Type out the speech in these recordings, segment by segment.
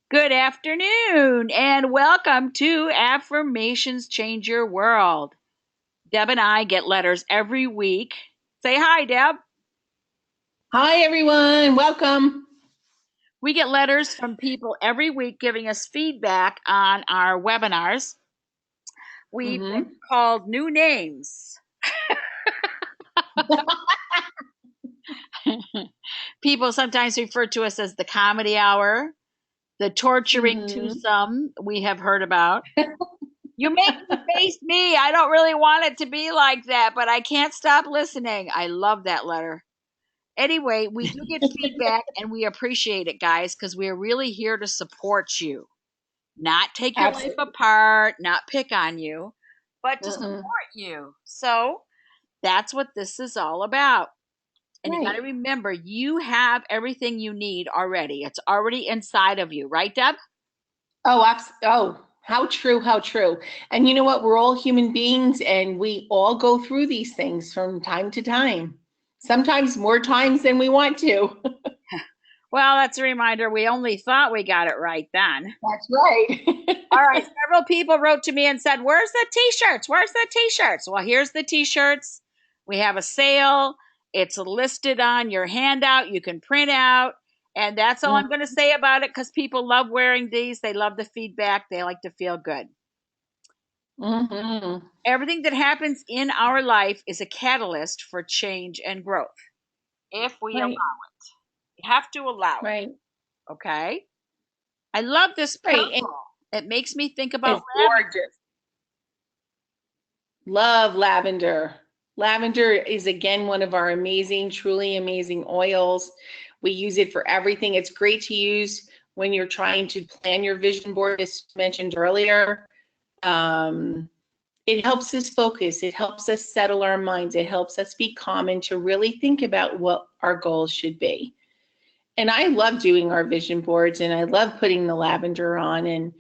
Good afternoon and welcome to Affirmations Change Your World. Deb and I get letters every week. Say hi, Deb. Hi, everyone. Welcome. We get letters from people every week giving us feedback on our webinars. We've been hmm called new names. People sometimes refer to us as the comedy hour, the torturing hmm twosome we have heard about. You make me face me. I don't really want it to be like that, but I can't stop listening. I love that letter. Anyway, we do get feedback and we appreciate it, guys, because we're really here to support you, not take your life Absolutely. apart, not pick on you, but to Mm-mm. support you. So that's what this is all about. And you got to Right. remember, you have everything you need already. It's already inside of you, right, Deb? How true, how true. And you know what? We're all human beings and we all go through these things from time to time. Sometimes more times than we want to. Well, that's a reminder. We only thought we got it right then. That's right. All right, several people wrote to me and said, "Where's the t-shirts? Where's the t-shirts?" Well, here's the t-shirts. We have a sale. It's listed on your handout. You can print out. And that's all I'm going to say about it because people love wearing these. They love the feedback. They like to feel good. Mm-hmm. Everything that happens in our life is a catalyst for change and growth if we allow Right, it. You have to allow right, it. Okay. I love this right. And purple. It makes me think about it's lavender. gorgeous. Love lavender. Lavender is again one of our amazing, truly amazing oils. We use it for everything. It's great to use when you're trying to plan your vision board, as mentioned earlier. Um, it helps us focus. It helps us settle our minds. It helps us be calm and to really think about what our goals should be. And I love doing our vision boards and I love putting the lavender on and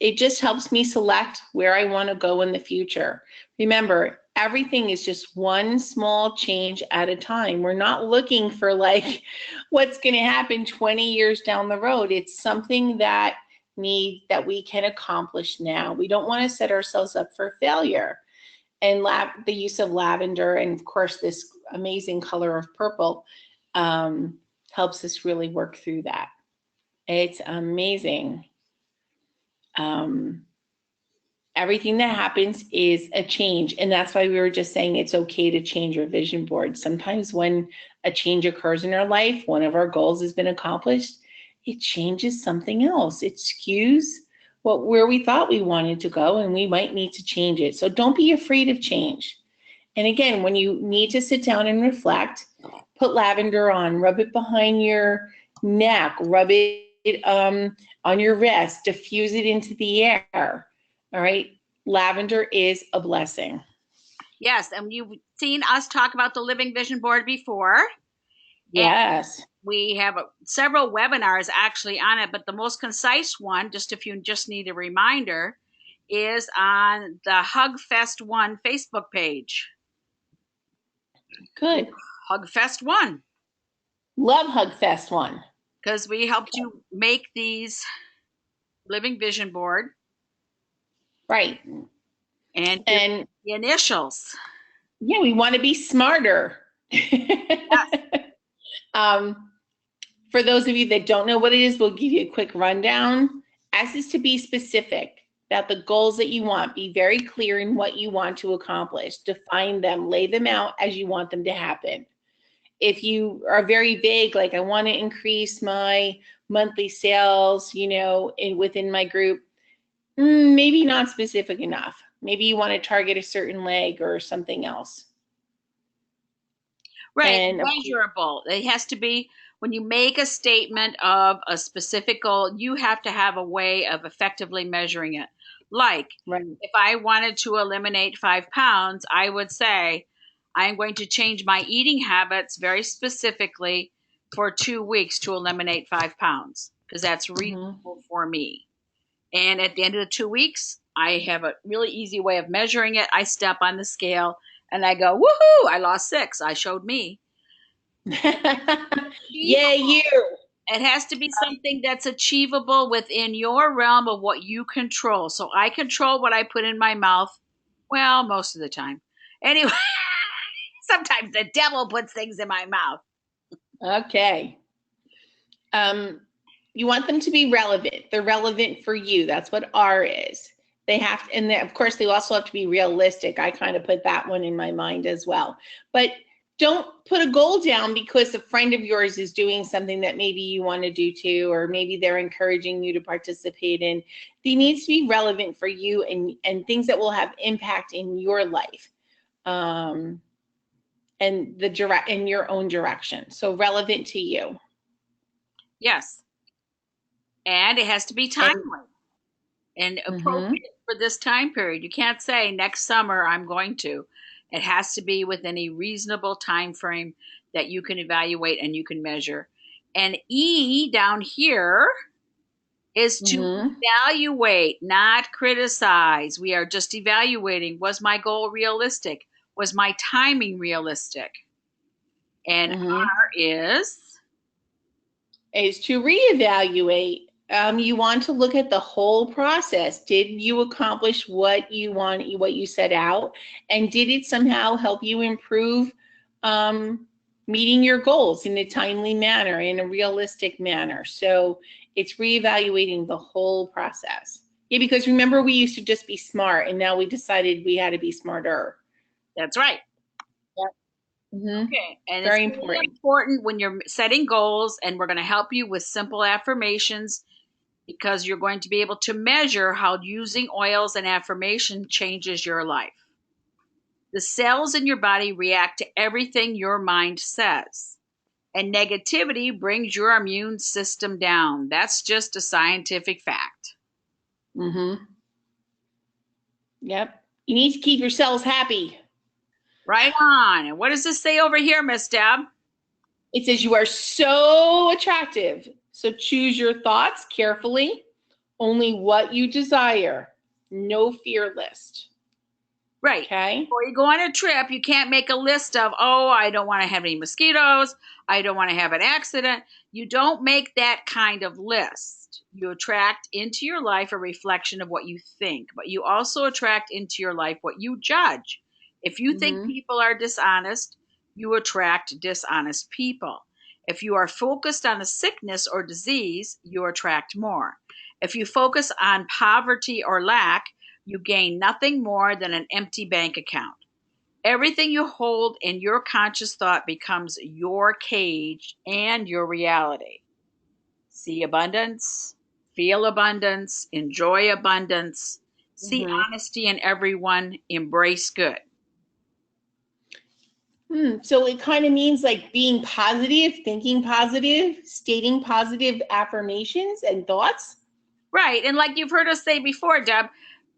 it just helps me select where I want to go in the future. Remember, everything is just one small change at a time. We're not looking for like what's going to happen 20 years down the road. It's something that we can accomplish now. We don't want to set ourselves up for failure. And the use of lavender and of course this amazing color of purple um, helps us really work through that. It's amazing. Um, Everything that happens is a change. And that's why we were just saying it's okay to change your vision board. Sometimes when a change occurs in our life, one of our goals has been accomplished, it changes something else. It skews where we thought we wanted to go, and we might need to change it. So don't be afraid of change. And again, when you need to sit down and reflect, put lavender on, rub it behind your neck, rub it on your wrist, diffuse it into the air. All right. Lavender is a blessing. Yes, and you've seen us talk about the Living Vision Board before. And Yes. we have several webinars actually on it, but the most concise one, just if you just need a reminder, is on the Hug Fest 1 Facebook page. Good. Hug Fest 1, Love Hug Fest one. because we helped you make these Living Vision Board Right. and give And the initials. yeah, we want to be smarter. Yes. um, For those of you that don't know what it is, we'll give you a quick rundown. As is to be specific about the goals that you want. Be very clear in what you want to accomplish. Define them, lay them out as you want them to happen. If you are very vague, like I want to increase my monthly sales, within my group, maybe not specific enough. Maybe you want to target a certain leg or something else. Right, And of course, measurable. It has to be when you make a statement of a specific goal, you have to have a way of effectively measuring it. Like, right. if I wanted to eliminate 5 pounds, I would say, I'm going to change my eating habits very specifically for 2 weeks to eliminate 5 pounds because that's Mhm. reasonable for me. And at the end of the 2 weeks, I have a really easy way of measuring it. I step on the scale and I go, woohoo, I lost 6. I showed me. Yay, Achievable. you. It has to be something that's achievable within your realm of what you control. So I control what I put in my mouth. Well, most of the time. Anyway, sometimes the devil puts things in my mouth. Okay. You want them to be relevant. They're relevant for you. That's what R is. They have to, and of course, they also have to be realistic. I kind of put that one in my mind as well. But don't put a goal down because a friend of yours is doing something that maybe you want to do too, or maybe they're encouraging you to participate in. They need to be relevant for you and things that will have impact in your life. And in your own direction. So relevant to you. Yes. And it has to be timely and appropriate for this time period. You can't say next summer I'm going to. It has to be within a reasonable time frame that you can evaluate and you can measure. And E down here is to evaluate, not criticize. We are just evaluating. Was my goal realistic? Was my timing realistic? And R is to reevaluate. You want to look at the whole process. Did you accomplish what you set out? And did it somehow help you improve meeting your goals in a timely manner, in a realistic manner? So it's reevaluating the whole process. Yeah, because remember, we used to just be smart, and now we decided we had to be smarter. That's right. Okay, and Very it's really important when you're setting goals, and we're going to help you with simple affirmations because you're going to be able to measure how using oils and affirmation changes your life. The cells in your body react to everything your mind says, and negativity brings your immune system down. That's just a scientific fact. Yep. You need to keep your cells happy. Right on. And what does this say over here, Miss Deb? It says you are so attractive. So choose your thoughts carefully. Only what you desire. No fear list. Right. Okay. Before you go on a trip, you can't make a list of, oh, I don't want to have any mosquitoes. I don't want to have an accident. You don't make that kind of list. You attract into your life a reflection of what you think, but you also attract into your life what you judge. If you think people are dishonest, you attract dishonest people. If you are focused on a sickness or disease, you attract more. If you focus on poverty or lack, you gain nothing more than an empty bank account. Everything you hold in your conscious thought becomes your cage and your reality. See abundance, feel abundance, enjoy abundance, see honesty in everyone, embrace good. So it kind of means like being positive, thinking positive, stating positive affirmations and thoughts. Right. And like you've heard us say before, Deb,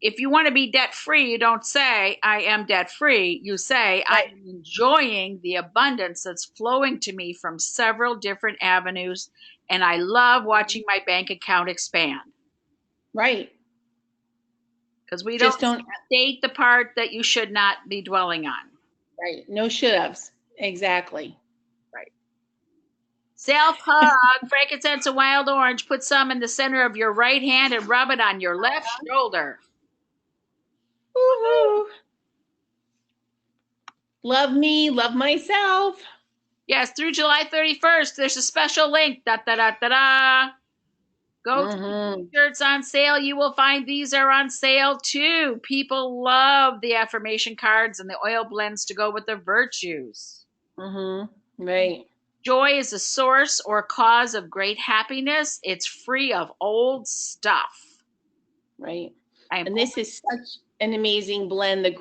if you want to be debt free, you don't say, I am debt free. You say, I am enjoying the abundance that's flowing to me from several different avenues. And I love watching my bank account expand. Right. Because we don't state the part that you should not be dwelling on. Right. No should-haves. Exactly. Right. Self-hug, frankincense and wild orange. Put some in the center of your right hand and rub it on your left shoulder. Woo-hoo. Love me, love myself. Yes, through July 31st, there's a special link. Da da da da da. Go to t-shirts on sale. You will find these are on sale too. People love the affirmation cards and the oil blends to go with the virtues. Right. Joy is a source or cause of great happiness. It's free of old stuff. Right. And this is such an amazing blend. The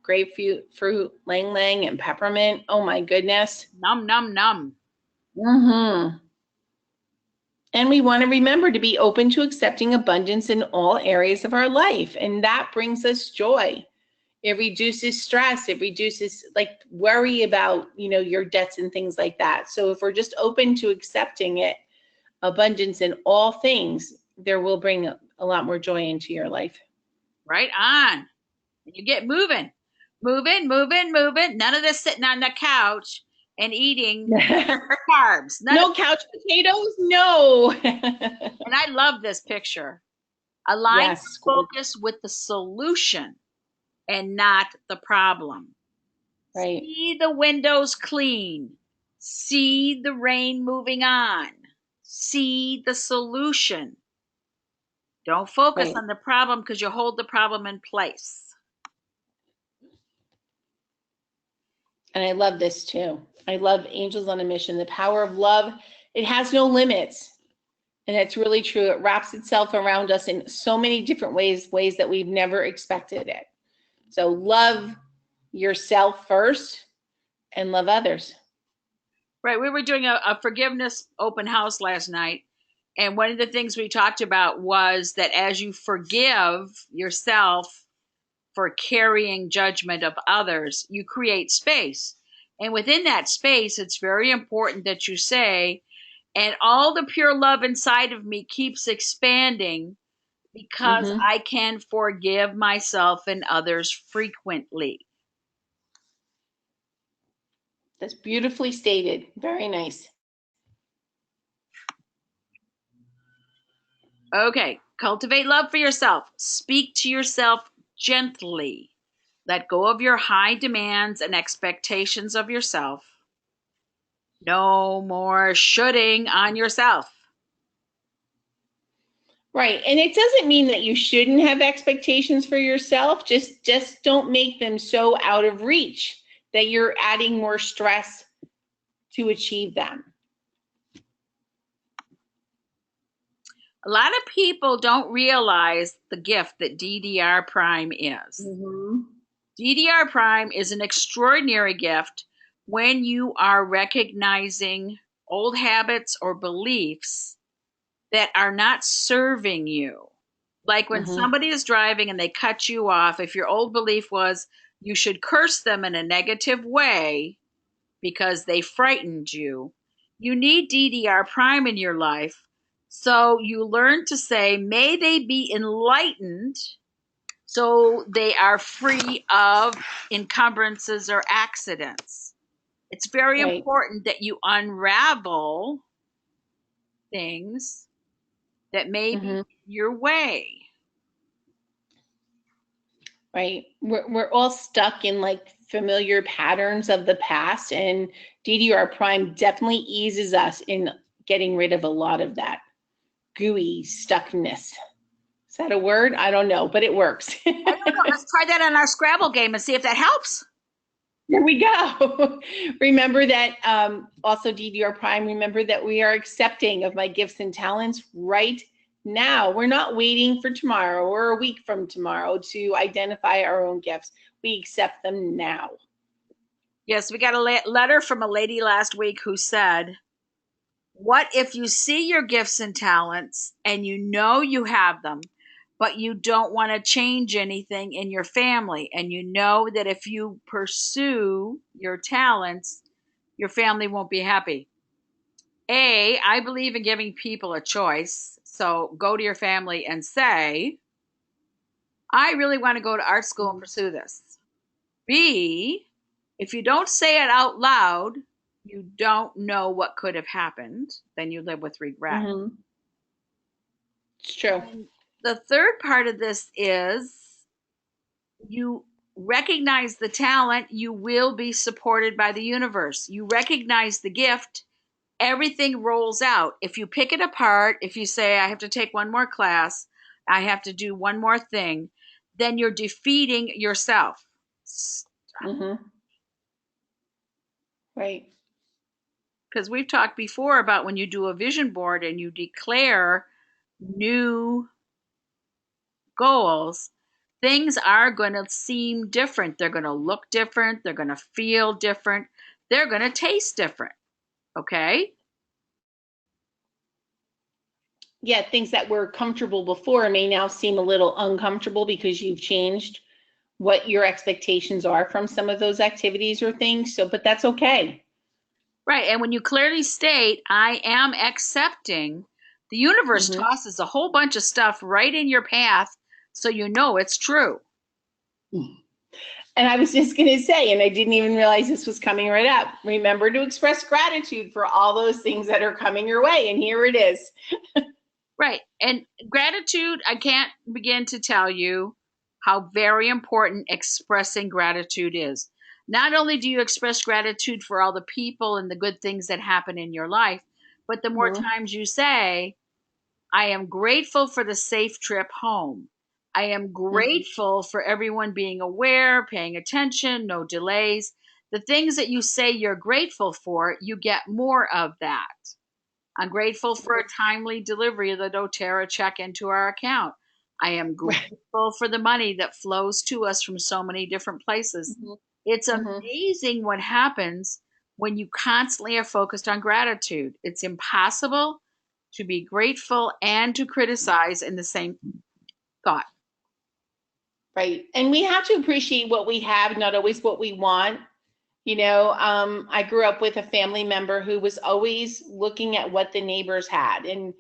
grapefruit, lang lang, and peppermint. Oh my goodness. Num, num, num. And we want to remember to be open to accepting abundance in all areas of our life. And that brings us joy. It reduces stress. It reduces like worry about, your debts and things like that. So if we're just open to accepting it, abundance in all things, there will bring a lot more joy into your life. Right on. And you get moving. Moving. None of this sitting on the couch. and eating carbs. No couch potatoes? No. And I love this picture. Align Yes. your focus with the solution and not the problem. Right. See the windows clean. See the rain moving on. See the solution. Don't focus Right. on the problem because you hold the problem in place. And I love this too. I love Angels on a Mission. The power of love, it has no limits. And it's really true. It wraps itself around us in so many different ways that we've never expected it. So love yourself first and love others. Right. We were doing a forgiveness open house last night. And one of the things we talked about was that as you forgive yourself for carrying judgment of others, you create space. And within that space, it's very important that you say, and all the pure love inside of me keeps expanding because I can forgive myself and others frequently. That's beautifully stated. Very nice. Okay, cultivate love for yourself. Speak to yourself gently. Let go of your high demands and expectations of yourself. No more shoulding on yourself. Right. And it doesn't mean that you shouldn't have expectations for yourself. Just don't make them so out of reach that you're adding more stress to achieve them. A lot of people don't realize the gift that DDR Prime is. DDR Prime is an extraordinary gift when you are recognizing old habits or beliefs that are not serving you. Like when somebody is driving and they cut you off, if your old belief was you should curse them in a negative way because they frightened you, you need DDR Prime in your life. So you learn to say, may they be enlightened so they are free of encumbrances or accidents. It's very important that you unravel things that may be your way. Right. We're all stuck in like familiar patterns of the past, and DDR Prime definitely eases us in getting rid of a lot of that gooey stuckness. Is that a word? I don't know, but it works. I don't know. Let's try that on our Scrabble game and see if that helps. There we go. Remember that also DDR Prime, remember that we are accepting of my gifts and talents right now. We're not waiting for tomorrow or a week from tomorrow to identify our own gifts. We accept them now. Yes, we got a letter from a lady last week who said, what if you see your gifts and talents and you know you have them, but you don't want to change anything in your family, and you know that if you pursue your talents, your family won't be happy? I believe in giving people a choice. So go to your family and say, I really want to go to art school and pursue this. B, if you don't say it out loud, you don't know what could have happened. Then you live with regret. It's true. And the third part of this is you recognize the talent, you will be supported by the universe. You recognize the gift, everything rolls out. If you pick it apart, if you say, I have to take one more class, I have to do one more thing, then you're defeating yourself. Right. Because we've talked before about when you do a vision board and you declare new goals, things are going to seem different. They're going to look different. They're going to feel different. They're going to taste different. Okay? Yeah, things that were comfortable before may now seem a little uncomfortable because you've changed what your expectations are from some of those activities or things. So, but that's okay. Right. And when you clearly state, I am accepting, the universe tosses a whole bunch of stuff right in your path so you know it's true. And I was just going to say, and I didn't even realize this was coming right up. Remember to express gratitude for all those things that are coming your way. And here it is. Right. And gratitude, I can't begin to tell you how very important expressing gratitude is. Not only do you express gratitude for all the people and the good things that happen in your life, but the more Mm-hmm. times you say, I am grateful for the safe trip home. I am grateful for everyone being aware, paying attention, no delays. The things that you say you're grateful for, you get more of that. I'm grateful for a timely delivery of the doTERRA check into our account. I am Right. grateful for the money that flows to us from so many different places. Mm-hmm. It's Mm-hmm. amazing what happens when you constantly are focused on gratitude. It's impossible to be grateful and to criticize in the same thought. Right. And we have to appreciate what we have, not always what we want. I grew up with a family member who was always looking at what the neighbors had. And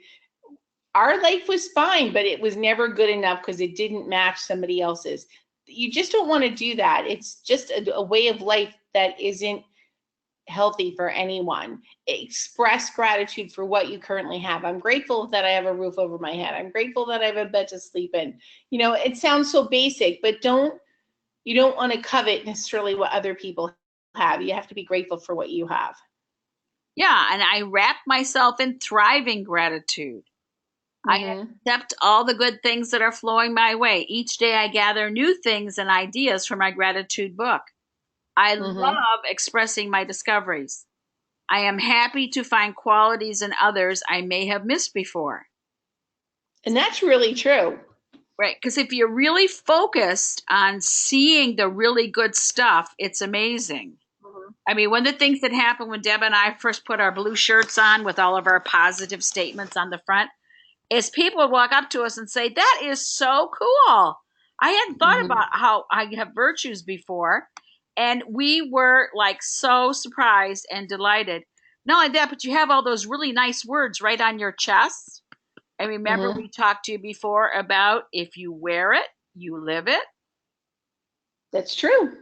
our life was fine, but it was never good enough because it didn't match somebody else's. You just don't want to do that. It's just a way of life that isn't healthy for anyone. Express gratitude for what you currently have. I'm grateful that I have a roof over my head. I'm grateful that I have a bed to sleep in. It sounds so basic, but you don't want to covet necessarily what other people have. You have to be grateful for what you have. Yeah, and I wrap myself in thriving gratitude. I Mm-hmm. accept all the good things that are flowing my way. Each day I gather new things and ideas from my gratitude book. I Mm-hmm. love expressing my discoveries. I am happy to find qualities in others I may have missed before. And that's really true. Right? Because if you're really focused on seeing the really good stuff, it's amazing. Mm-hmm. I mean, one of the things that happened when Deb and I first put our blue shirts on with all of our positive statements on the front is people would walk up to us and say, "That is so cool. I hadn't thought Mm-hmm. about how I have virtues before." And we were like so surprised and delighted. Not only that, but you have all those really nice words right on your chest. And remember, Mm-hmm. we talked to you before about if you wear it, you live it. That's true.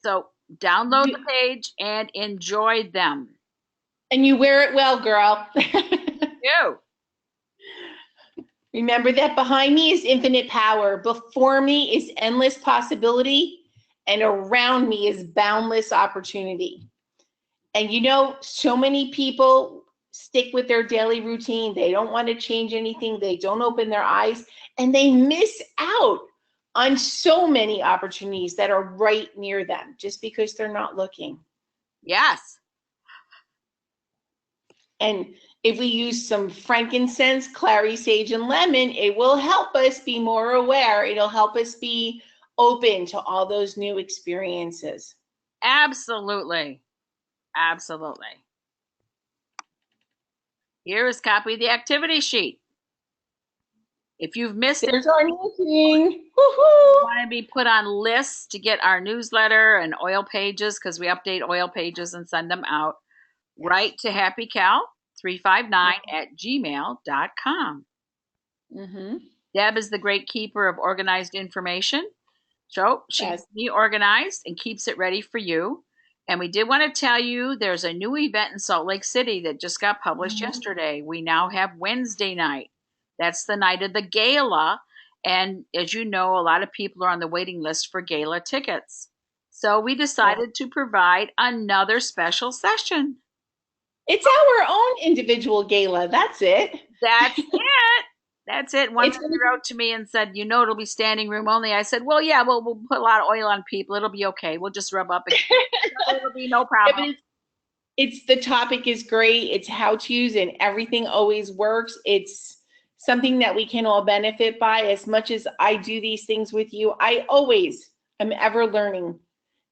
So download the You, page and enjoy them. and you wear it well, girl. You. Remember that behind me is infinite power, before me is endless possibility, and around me is boundless opportunity. And so many people stick with their daily routine. They don't want to change anything. They don't open their eyes, and they miss out on so many opportunities that are right near them just because they're not looking. Yes. And if we use some frankincense, clary, sage, and lemon, it will help us be more aware. It'll help us be open to all those new experiences. Absolutely. Absolutely. Here is copy of the activity sheet. If you've missed it, There's our knitting. you Woohoo! want to be put on lists to get our newsletter and oil pages because we update oil pages and send them out. Yes. Write to happycal359 at gmail.com. Mm-hmm. Deb is the great keeper of organized information. So she Yes. keeps me organized and keeps it ready for you. And we did want to tell you there's a new event in Salt Lake City that just got published Mm-hmm. yesterday. We now have Wednesday night. That's the night of the gala. And as you know, a lot of people are on the waiting list for gala tickets. So we Yes. decided to provide another special session. It's our own individual gala. That's it. That's it. That's it. One It's lady gonna wrote to me and said, it'll be standing room only. I said, well, yeah, we'll put a lot of oil on people. It'll be okay. We'll just rub up against it'll be no yeah, but problem. it's the topic is great. It's how to's and everything always works. It's something that we can all benefit by. As much as I do these things with you, I always am ever learning.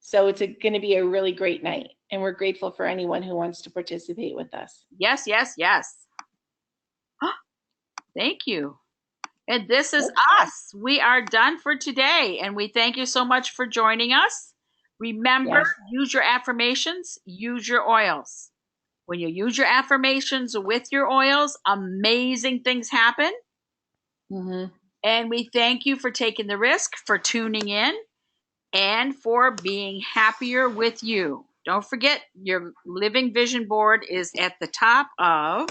So it's going to be a really great night. And we're grateful for anyone who wants to participate with us. Yes, yes, yes. Thank you. And this is us. We are done for today. And we thank you so much for joining us. Remember, Yes. use your affirmations, use your oils. When you use your affirmations with your oils, amazing things happen. Mm-hmm. And we thank you for taking the risk, for tuning in. and for being happier with you. Don't forget, your living vision board is at the top of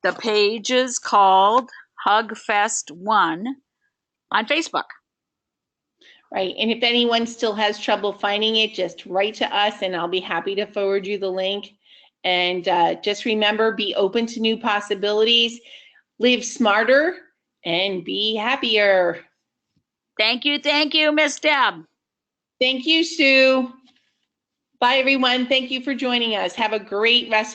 the pages called Hug Fest 1 on Facebook. Right. And if anyone still has trouble finding it, just write to us and I'll be happy to forward you the link. And just remember, be open to new possibilities, live smarter, and be happier. Thank you, Miss Deb. Thank you, Sue. Bye, everyone. Thank you for joining us. Have a great rest